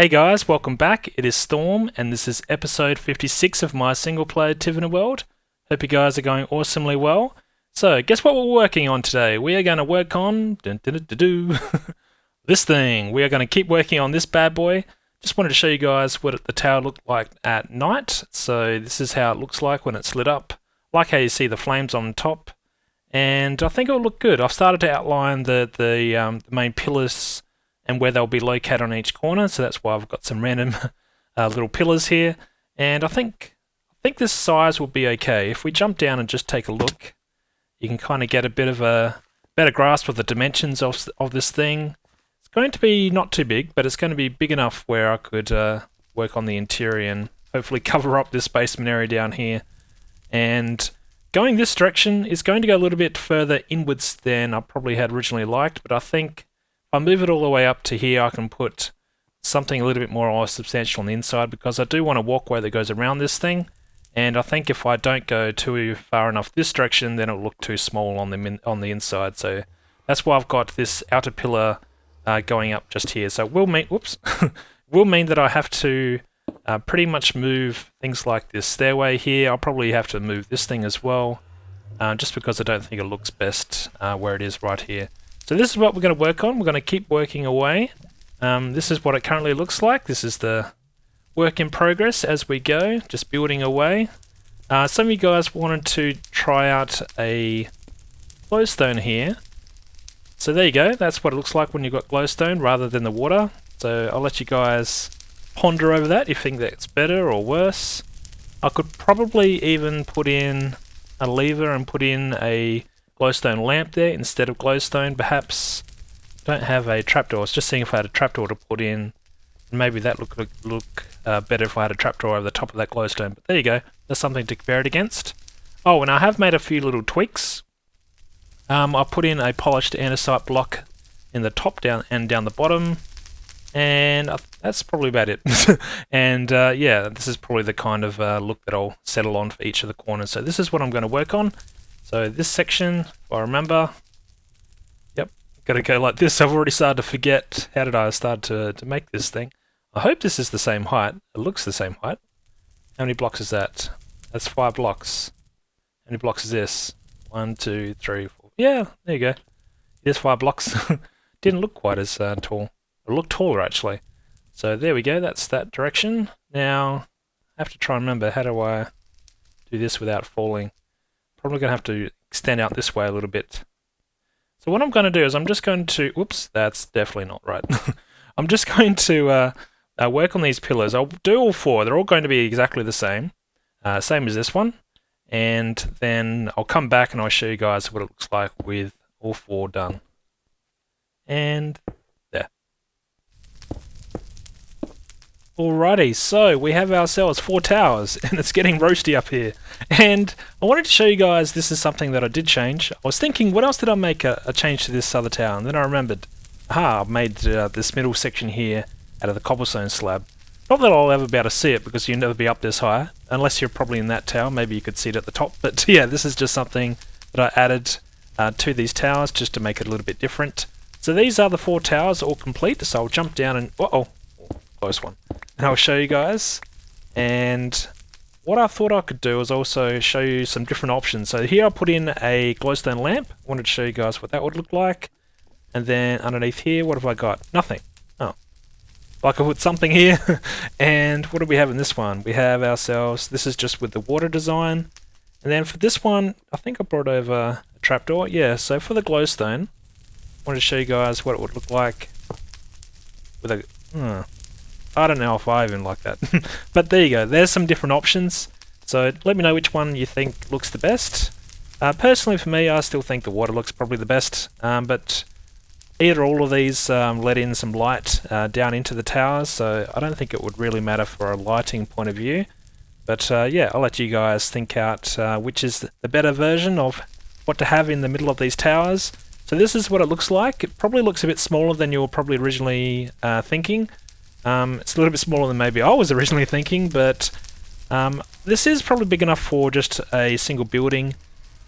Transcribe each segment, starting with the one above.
Hey guys, welcome back. It is Storm, and this is episode 56 of my single-player Tiveden world. Hope you guys are going awesomely well. So, guess what we're working on today? We are going to work on this thing. We are going to keep working on this bad boy. Just wanted to show you guys what the tower looked like at night. So this is how it looks like when it's lit up. Like how you see the flames on top, and I think it will look good. I've started to outline the main pillars and where they'll be located on each corner, so that's why I've got some random little pillars here. And I think this size will be okay. If we jump down and just take a look, you can kind of get a bit of a better grasp of the dimensions of this thing. It's going to be not too big, but it's going to be big enough where I could work on the interior and hopefully cover up this basement area down here. And going this direction is going to go a little bit further inwards than I probably had originally liked, but I think if I move it all the way up to here, I can put something a little bit more substantial on the inside, because I do want a walkway that goes around this thing, and I think if I don't go too far enough this direction, then it'll look too small on the inside. So that's why I've got this outer pillar going up just here. So it will mean, will mean that I have to pretty much move things like this stairway here. I'll probably have to move this thing as well, just because I don't think it looks best where it is right here. So this is what we're going to work on. We're going to keep working away. This is what it currently looks like. This is the work in progress as we go, just building away. Some of you guys wanted to try out a glowstone here. So there you go. That's what it looks like when you've got glowstone rather than the water. So I'll let you guys ponder over that if you think that's better or worse. I could probably even put in a lever and put in a glowstone lamp there instead of glowstone. Perhaps don't have a trapdoor. I was just seeing if I had a trapdoor to put in. Maybe that look better if I had a trapdoor over the top of that glowstone. But there you go. That's something to compare it against. Oh, and I have made a few little tweaks. I put in a polished andesite block in the top down the bottom, and that's probably about it. And yeah, this is probably the kind of look that I'll settle on for each of the corners. So this is what I'm going to work on. So this section, if I remember, yep, got to go like this. I've already started to forget. How did I start to make this thing? I hope this is the same height. It looks the same height. How many blocks is that? That's 5 blocks. How many blocks is this? 1, 2, 3, 4. Yeah, there you go. There's 5 blocks. Didn't look quite as tall. It looked taller actually. So there we go. That's that direction. Now I have to try and remember, how do I do this without falling? Probably going to have to extend out this way a little bit. So what I'm going to do is I'm just going to... Whoops, that's definitely not right. I'm just going to work on these pillars. I'll do all 4. They're all going to be exactly the same. Same as this one. And then I'll come back and I'll show you guys what it looks like with all 4 done. And there. Alrighty, so we have ourselves 4 towers, and it's getting roasty up here. And I wanted to show you guys, this is something that I did change. I was thinking, what else did I make a change to this other tower? And then I remembered, I've made this middle section here out of the cobblestone slab. Not that I'll ever be able to see it, because you'll never be up this high, unless you're probably in that tower. Maybe you could see it at the top. But yeah, this is just something that I added to these towers, just to make it a little bit different. So these are the 4 towers all complete, so I'll jump down and... Uh-oh, close one. And I'll show you guys. And what I thought I could do is also show you some different options. So here I put in a glowstone lamp. I wanted to show you guys what that would look like. And then underneath here, what have I got? Nothing. Oh. Like I put something here. And what do we have in this one? We have ourselves, this is just with the water design. And then for this one, I think I brought over a trapdoor. Yeah, so for the glowstone, I wanted to show you guys what it would look like with a... I don't know if I even like that. But there you go. There's some different options. So let me know which one you think looks the best. Personally for me, I still think the water looks probably the best. But either all of these let in some light down into the towers. So I don't think it would really matter for a lighting point of view. But yeah, I'll let you guys think out which is the better version of what to have in the middle of these towers. So this is what it looks like. It probably looks a bit smaller than you were probably originally thinking. It's a little bit smaller than maybe I was originally thinking, but this is probably big enough for just a single building.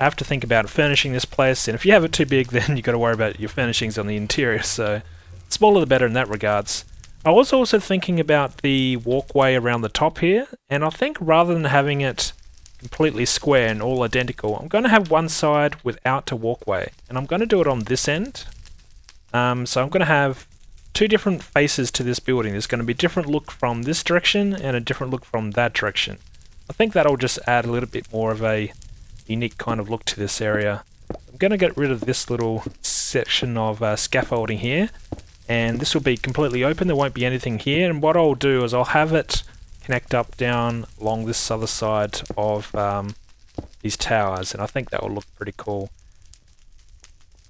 I have to think about furnishing this place, and if you have it too big, then you've got to worry about your furnishings on the interior, so smaller the better in that regards. I was also thinking about the walkway around the top here, and I think rather than having it completely square and all identical, I'm going to have one side without a walkway, and I'm going to do it on this end. So I'm going to have two different faces to this building. There's going to be a different look from this direction and a different look from that direction. I think that'll just add a little bit more of a unique kind of look to this area. I'm going to get rid of this little section of scaffolding here, and this will be completely open. There won't be anything here, and what I'll do is I'll have it connect up down along this other side of these towers, and I think that will look pretty cool.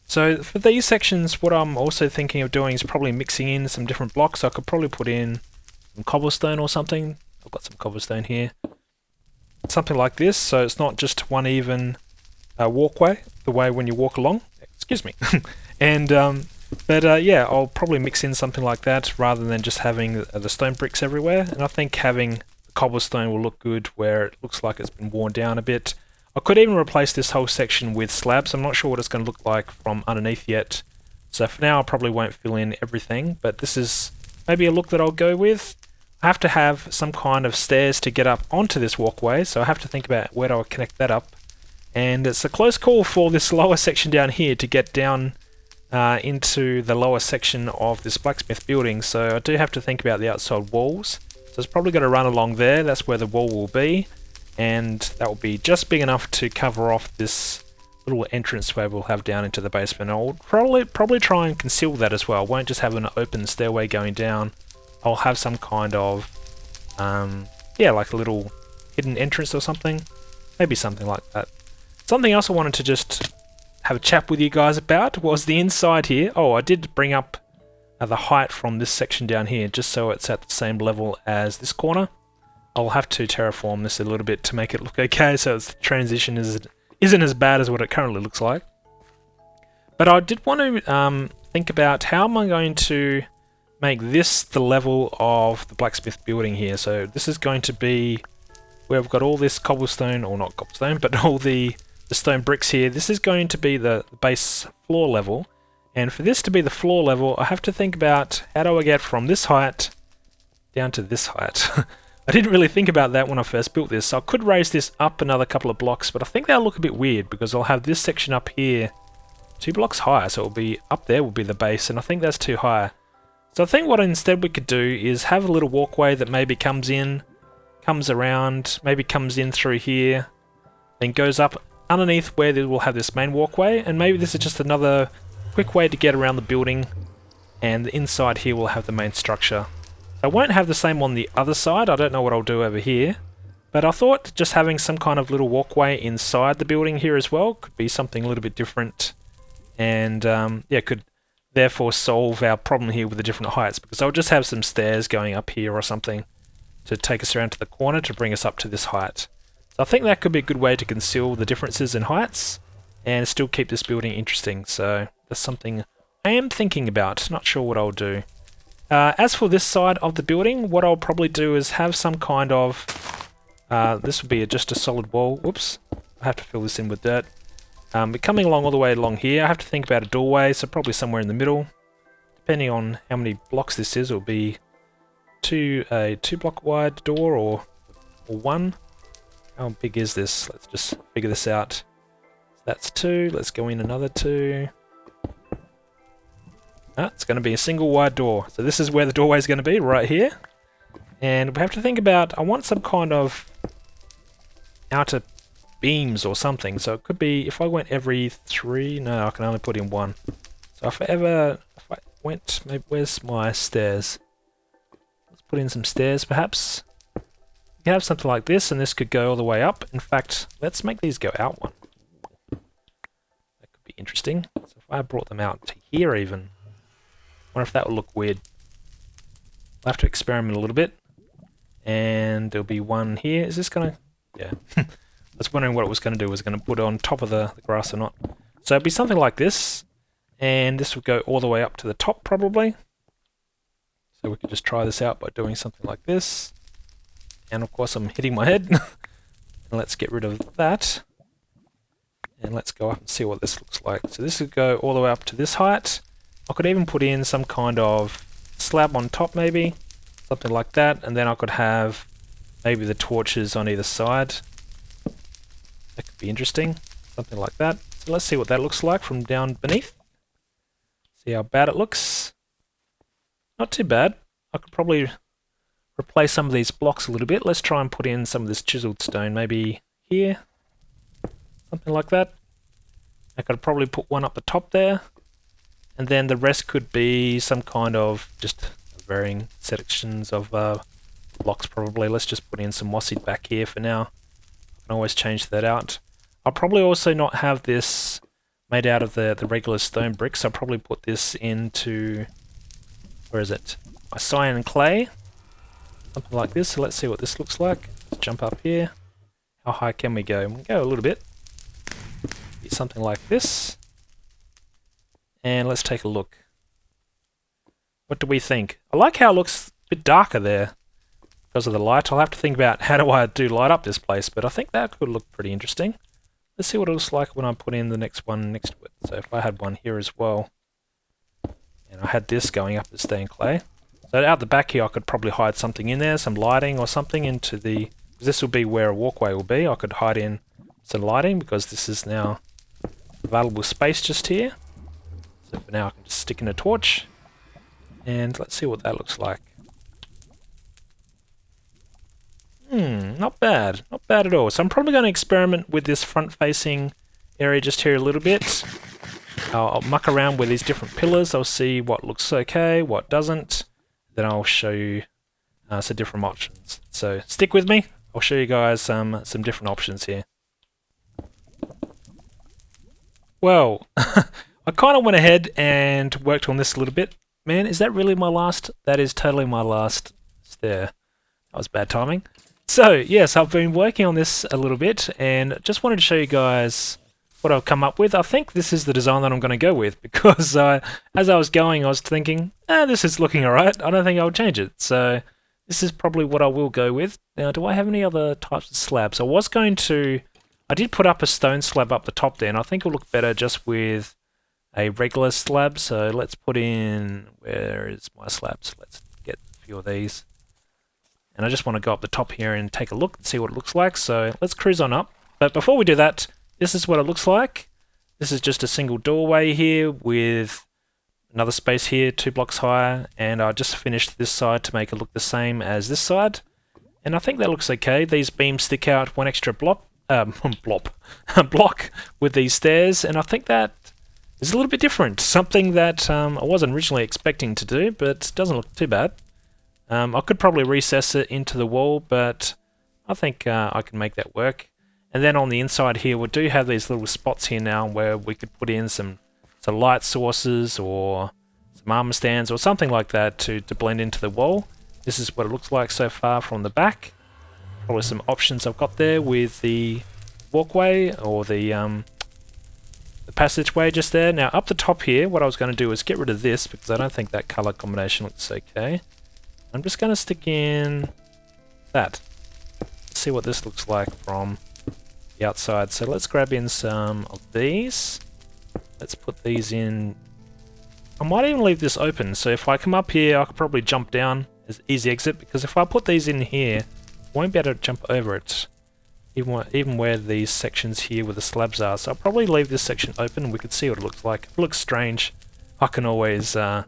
So for these sections, what I'm also thinking of doing is probably mixing in some different blocks. I could probably put in some cobblestone or something. I've got some cobblestone here. Something like this, so it's not just one even walkway, the way when you walk along. Excuse me. And yeah, I'll probably mix in something like that rather than just having the stone bricks everywhere. And I think having the cobblestone will look good where it looks like it's been worn down a bit. I could even replace this whole section with slabs. I'm not sure what it's going to look like from underneath yet. So for now I probably won't fill in everything, but this is maybe a look that I'll go with. I have to have some kind of stairs to get up onto this walkway, so I have to think about where do I connect that up. And it's a close call for this lower section down here to get down into the lower section of this blacksmith building, so I do have to think about the outside walls. So it's probably going to run along there, that's where the wall will be, and that will be just big enough to cover off this little entranceway we'll have down into the basement. I'll probably try and conceal that as well. I won't just have an open stairway going down. I'll have some kind of yeah, like a little hidden entrance or something, maybe something like that. Something else I wanted to just have a chat with you guys about was the inside here. Oh, I did bring up the height from this section down here just so it's at the same level as this corner. I'll have to terraform this a little bit to make it look okay, so its transition isn't as bad as what it currently looks like. But I did want to think about how am I going to make this the level of the blacksmith building here. So this is going to be where we've got all this cobblestone, or not cobblestone, but all the stone bricks here. This is going to be the base floor level, and for this to be the floor level I have to think about how do I get from this height down to this height. I didn't really think about that when I first built this. So I could raise this up another couple of blocks, but I think that'll look a bit weird because I'll have this section up here 2 blocks higher, so it'll be up there will be the base, and I think that's too high. So I think what instead we could do is have a little walkway that maybe comes in, comes around, maybe comes in through here, then goes up underneath where we'll have this main walkway, and maybe this is just another quick way to get around the building, and the inside here will have the main structure. I won't have the same on the other side. I don't know what I'll do over here, but I thought just having some kind of little walkway inside the building here as well could be something a little bit different, and yeah, could therefore solve our problem here with the different heights, because I'll just have some stairs going up here or something to take us around to the corner to bring us up to this height. So I think that could be a good way to conceal the differences in heights and still keep this building interesting. So that's something I am thinking about, not sure what I'll do. As for this side of the building, what I'll probably do is have some kind of, this would be just a solid wall. Whoops, I have to fill this in with dirt. But coming along all the way along here, I have to think about a doorway, so probably somewhere in the middle. Depending on how many blocks this is, it'll be a 2 block wide door or 1. How big is this? Let's just figure this out. So that's 2, let's go in another 2. It's going to be a single wide door. So this is where the doorway is going to be, right here. And we have to think about, I want some kind of outer beams or something. So it could be, if I went every 3, no, I can only put in 1. So if I went, maybe, where's my stairs? Let's put in some stairs perhaps. You can have something like this, and this could go all the way up. In fact, let's make these go out 1. That could be interesting. So if I brought them out to here even, I wonder if that will look weird. I'll have to experiment a little bit. And there'll be 1 here. Is this gonna... yeah. I was wondering what it was going to do. Was it going to put it on top of the grass or not? So it'd be something like this. And this would go all the way up to the top probably. So we could just try this out by doing something like this. And of course I'm hitting my head. And let's get rid of that. And let's go up and see what this looks like. So this would go all the way up to this height. I could even put in some kind of slab on top maybe, something like that, and then I could have maybe the torches on either side. That could be interesting, something like that. So let's see what that looks like from down beneath. See how bad it looks. Not too bad. I could probably replace some of these blocks a little bit. Let's try and put in some of this chiseled stone, maybe here, something like that. I could probably put one up the top there, and then the rest could be some kind of just varying sections of blocks probably. Let's just put in some mossy back here for now. I can always change that out. I'll probably also not have this made out of the regular stone bricks. I'll probably put this into, where is it? My cyan clay. Something like this. So let's see what this looks like. Let's jump up here. How high can we go? We can go a little bit. Something like this. And let's take a look. What do we think? I like how it looks a bit darker there because of the light. I'll have to think about how do I do light up this place, but I think that could look pretty interesting. Let's see what it looks like when I put in the next one next to it. So if I had one here as well, and I had this going up the stained clay. So out the back here I could probably hide something in there, some lighting or something into the, because this will be where a walkway will be. I could hide in some lighting because this is now available space just here. So for now I can just stick in a torch, and let's see what that looks like. Not bad. Not bad at all. So I'm probably going to experiment with this front-facing area just here a little bit. I'll muck around with these different pillars. I'll see what looks okay, what doesn't. Then I'll show you some different options. So stick with me. I'll show you guys some different options here. Well, I kind of went ahead and worked on this a little bit. Man, is that really my last? That is totally my last stair. That was bad timing. So, yes, I've been working on this a little bit and just wanted to show you guys what I've come up with. I think this is the design that I'm going to go with because as I was going, I was thinking, this is looking alright. I don't think I'll change it. So, this is probably what I will go with. Now, do I have any other types of slabs? I did put up a stone slab up the top there, and I think it'll look better just with a regular slab. So let's put in, where is my slabs? Let's get a few of these. And I just want to go up the top here and take a look and see what it looks like. So let's cruise on up. But before we do that, this is what it looks like. This is just a single doorway here with another space here, 2 blocks higher. And I just finished this side to make it look the same as this side. And I think that looks okay. These beams stick out one extra block with these stairs. And I think that is a little bit different. Something that I wasn't originally expecting to do, but it doesn't look too bad. I could probably recess it into the wall, but I think I can make that work. And then on the inside here, we do have these little spots here now where we could put in some light sources or some armor stands or something like that to blend into the wall. This is what it looks like so far from the back. Probably some options I've got there with the walkway or the passageway just there. Now up the top here, what I was going to do is get rid of this because I don't think that color combination looks okay. I'm just going to stick in that. Let's see what this looks like from the outside. So let's grab in some of these. Let's put these in. I might even leave this open, so if I come up here I could probably jump down as easy exit, because if I put these in here I won't be able to jump over it, even where these sections here where the slabs are. So I'll probably leave this section open and we could see what it looks like. If it looks strange, I can always add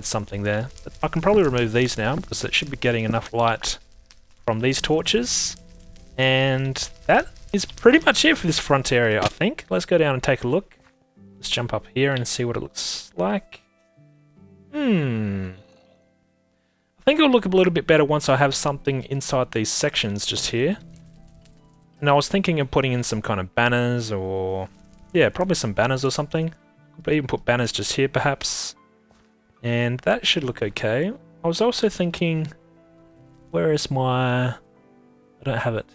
something there. But I can probably remove these now because it should be getting enough light from these torches. And that is pretty much it for this front area, I think. Let's go down and take a look. Let's jump up here and see what it looks like. I think it'll look a little bit better once I have something inside these sections just here. And I was thinking of putting in some kind of banners or... yeah, probably some banners or something. Could even put banners just here perhaps. And that should look okay. I was also thinking... where is my... I don't have it. Do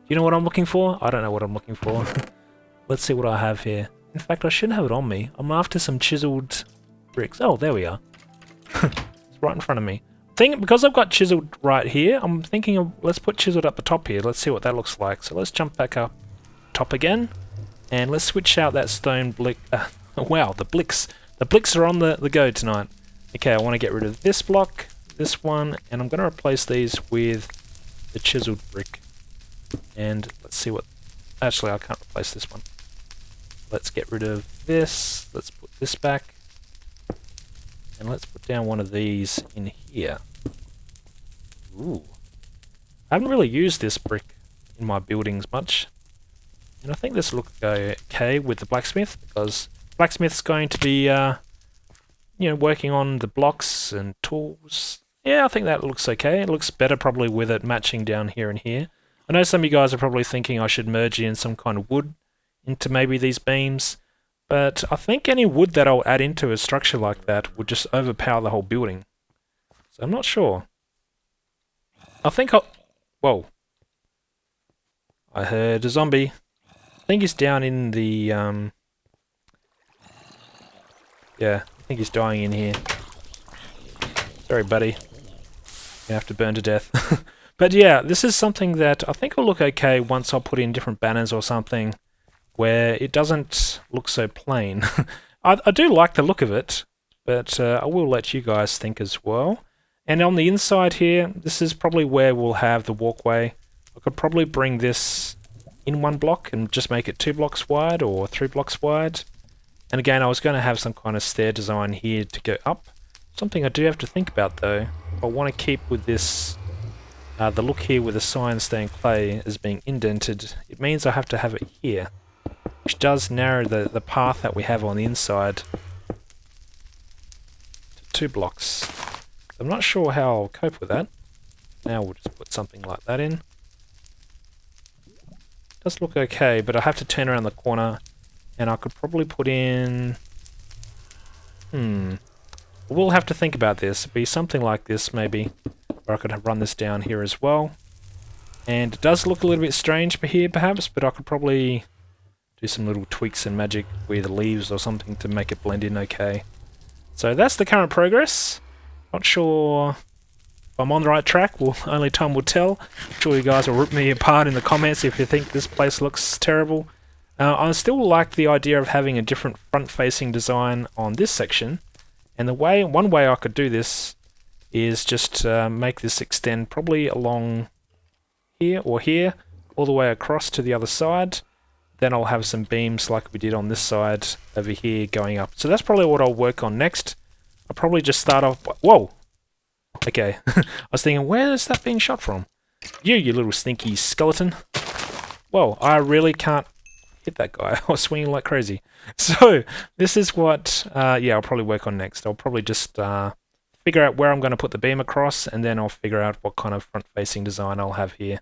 you know what I'm looking for? I don't know what I'm looking for. Let's see what I have here. In fact, I should have it on me. I'm after some chiseled bricks. Oh, there we are. It's right in front of me. Because I've got chiseled right here, I'm thinking of, let's put chiseled up the top here. Let's see what that looks like. So let's jump back up top again. And let's switch out that stone blick. Wow, the blicks. The blicks are on the go tonight. Okay, I want to get rid of this block, this one, and I'm going to replace these with the chiseled brick. And let's see what... Actually, I can't replace this one. Let's get rid of this. Let's put this back. And let's put down one of these in here. Ooh. I haven't really used this brick in my buildings much. And I think this will look okay with the blacksmith, because blacksmith's going to be, you know, working on the blocks and tools. Yeah, I think that looks okay. It looks better probably with it matching down here and here. I know some of you guys are probably thinking I should merge in some kind of wood into maybe these beams, but I think any wood that I'll add into a structure like that would just overpower the whole building. So I'm not sure. I think I'll... Whoa. I heard a zombie. I think he's down in the... Yeah, I think he's dying in here. Sorry, buddy. You have to burn to death. But yeah, this is something that I think will look okay once I put in different banners or something where it doesn't look so plain. I do like the look of it, but I will let you guys think as well. And on the inside here, this is probably where we'll have the walkway. I could probably bring this in one block and just make it 2 blocks wide or 3 blocks wide. And again, I was going to have some kind of stair design here to go up. Something I do have to think about though. If I want to keep with this, the look here with the cyan stained clay as being indented, it means I have to have it here, which does narrow the path that we have on the inside to 2 blocks. I'm not sure how I'll cope with that. Now we'll just put something like that in. Does look okay, but I have to turn around the corner, and I could probably put in... We'll have to think about this. It'd be something like this maybe, where I could run this down here as well. And it does look a little bit strange for here perhaps, but I could probably do some little tweaks and magic with leaves or something to make it blend in okay. So that's the current progress. Not sure if I'm on the right track. Well, only time will tell. I'm sure you guys will rip me apart in the comments if you think this place looks terrible. I still like the idea of having a different front-facing design on this section. And one way I could do this is just make this extend probably along here or here, all the way across to the other side. Then I'll have some beams like we did on this side over here going up. So that's probably what I'll work on next. I'll probably just start off by... Whoa! Okay, I was thinking, where is that being shot from? You little sneaky skeleton. Whoa, I really can't hit that guy. I was swinging like crazy. So, this is what, yeah, I'll probably work on next. I'll probably just figure out where I'm going to put the beam across, and then I'll figure out what kind of front-facing design I'll have here.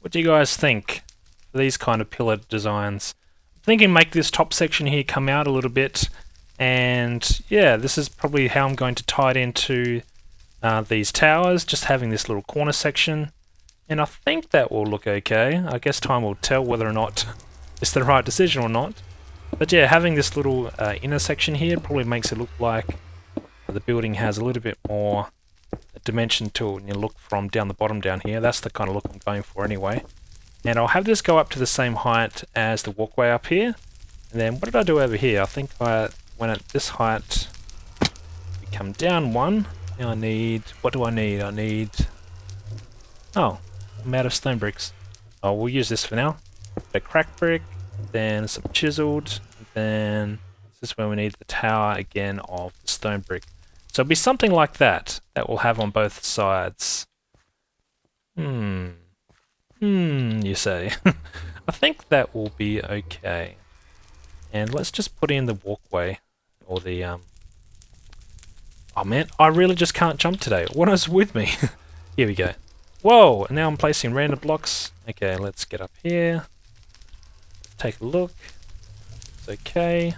What do you guys think for these kind of pillar designs? I'm thinking make this top section here come out a little bit, and yeah, this is probably how I'm going to tie it into these towers, just having this little corner section, and I think that will look okay. I guess time will tell whether or not it's the right decision or not. But yeah, having this little inner section here probably makes it look like the building has a little bit more dimension to it when you look from down the bottom down here. That's the kind of look I'm going for anyway. And I'll have this go up to the same height as the walkway up here. And then what did I do over here? I think I went at this height, we come down one. Now I need, what do I need? I need, oh, I'm out of stone bricks. Oh, we'll use this for now. A cracked brick, then some chiseled, then this is where we need the tower again of the stone brick. So it'll be something like that we'll have on both sides. You say. I think that will be okay. And let's just put in the walkway, or the, oh man, I really just can't jump today. What is with me? Here we go. Whoa, and now I'm placing random blocks. Okay, let's get up here. Take a look. It's okay.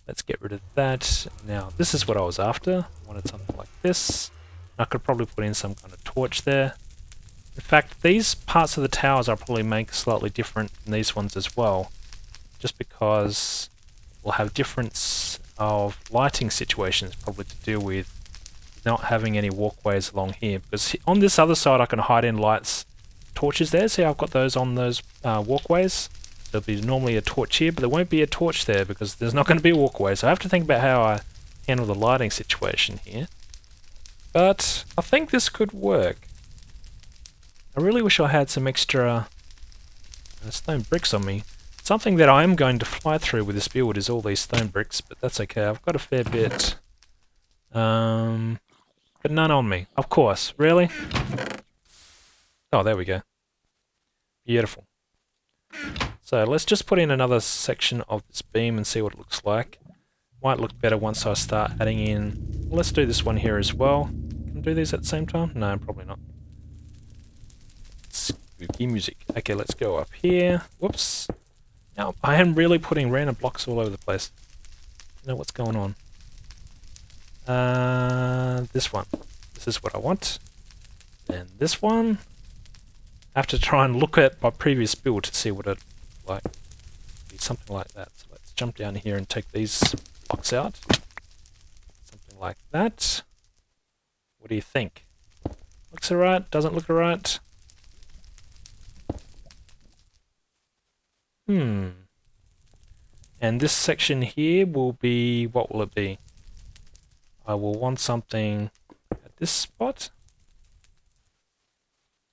Let's get rid of that. Now, this is what I was after. I wanted something like this. I could probably put in some kind of torch there. In fact, these parts of the towers I'll probably make slightly different than these ones as well. Just because we'll have difference of lighting situations probably to deal with not having any walkways along here. Because on this other side I can hide in lights torches there. See how I've got those on those walkways? There'll be normally a torch here, but there won't be a torch there because there's not going to be a walkway. So I have to think about how I handle the lighting situation here. But I think this could work. I really wish I had some extra stone bricks on me. Something that I am going to fly through with this build is all these stone bricks, but that's okay. I've got a fair bit. But none on me. Of course. Really? Oh, there we go. Beautiful. So let's just put in another section of this beam and see what it looks like. Might look better once I start adding in... Well, let's do this one here as well. Can I do these at the same time? No, probably not. Spooky music. Okay, let's go up here. Whoops. Now, I am really putting random blocks all over the place. You know what's going on. This one. This is what I want. And this one. I have to try and look at my previous build to see what it like. Something like that. So let's jump down here and take these blocks out. Something like that. What do you think? Looks alright? Doesn't look alright? And this section here will be... What will it be? I will want something at this spot.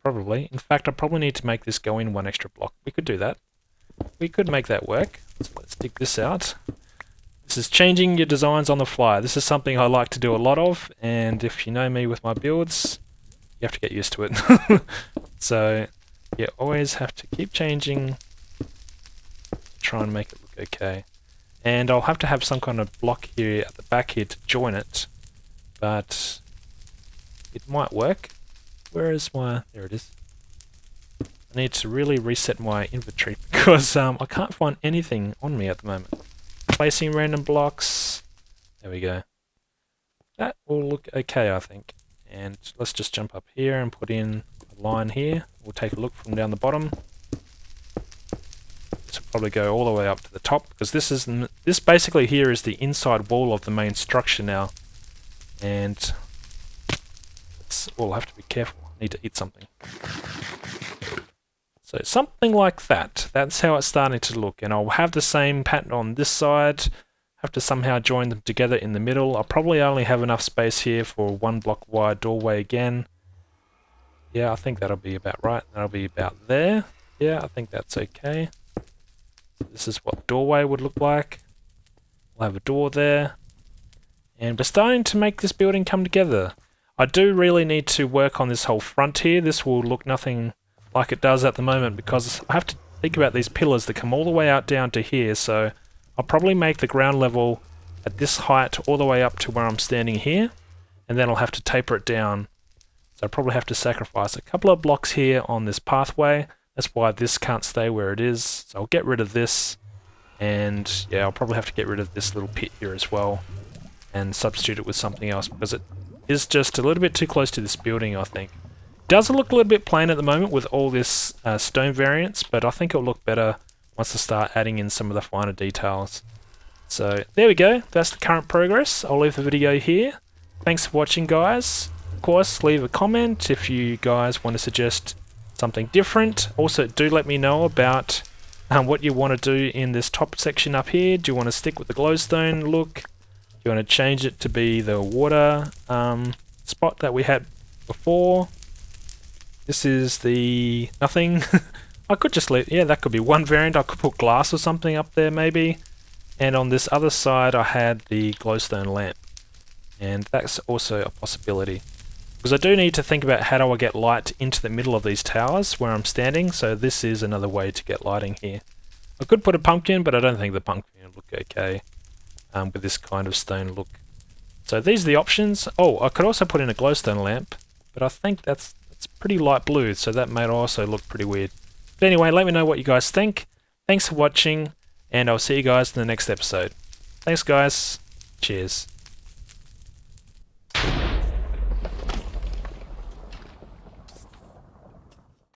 Probably. In fact, I probably need to make this go in one extra block. We could do that. We could make that work. So let's dig this out. This is changing your designs on the fly. This is something I like to do a lot of, and if you know me with my builds, you have to get used to it. So you always have to keep changing to try and make it look okay. And I'll have to have some kind of block here at the back here to join it, but it might work. Where is my... There it is. I need to really reset my inventory because I can't find anything on me at the moment. Placing random blocks. There we go. That will look okay, I think. And let's just jump up here and put in a line here. We'll take a look from down the bottom. This will probably go all the way up to the top because this basically here is the inside wall of the main structure now. And we'll have to be careful. I need to eat something. So something like that. That's how it's starting to look. And I'll have the same pattern on this side. Have to somehow join them together in the middle. I'll probably only have enough space here for one block wide doorway again. Yeah, I think that'll be about right. That'll be about there. Yeah, I think that's okay. This is what doorway would look like. We'll have a door there. And we're starting to make this building come together. I do really need to work on this whole front here. This will look nothing like it does at the moment because I have to think about these pillars that come all the way out down to here. So I'll probably make the ground level at this height all the way up to where I'm standing here. And then I'll have to taper it down. So I'll probably have to sacrifice a couple of blocks here on this pathway. That's why this can't stay where it is. So I'll get rid of this. And yeah, I'll probably have to get rid of this little pit here as well. And substitute it with something else because it is just a little bit too close to this building, I think. It does look a little bit plain at the moment with all this stone variants, but I think it'll look better once I start adding in some of the finer details. So there we go, that's the current progress. I'll leave the video here. Thanks for watching, guys. Of course, leave a comment if you guys want to suggest something different. Also, do let me know about what you want to do in this top section up here. Do you want to stick with the glowstone look? You want to change it to be the water spot that we had before. This is the nothing. I could just leave, yeah, that could be one variant. I could put glass or something up there maybe. And on this other side I had the glowstone lamp. And that's also a possibility. Because I do need to think about how do I get light into the middle of these towers where I'm standing. So this is another way to get lighting here. I could put a pumpkin, but I don't think the pumpkin would look okay. With this kind of stone look. So these are the options. Oh, I could also put in a glowstone lamp, but I think that's pretty light blue, so that may also look pretty weird. But anyway, let me know what you guys think. Thanks for watching, and I'll see you guys in the next episode. Thanks, guys. Cheers.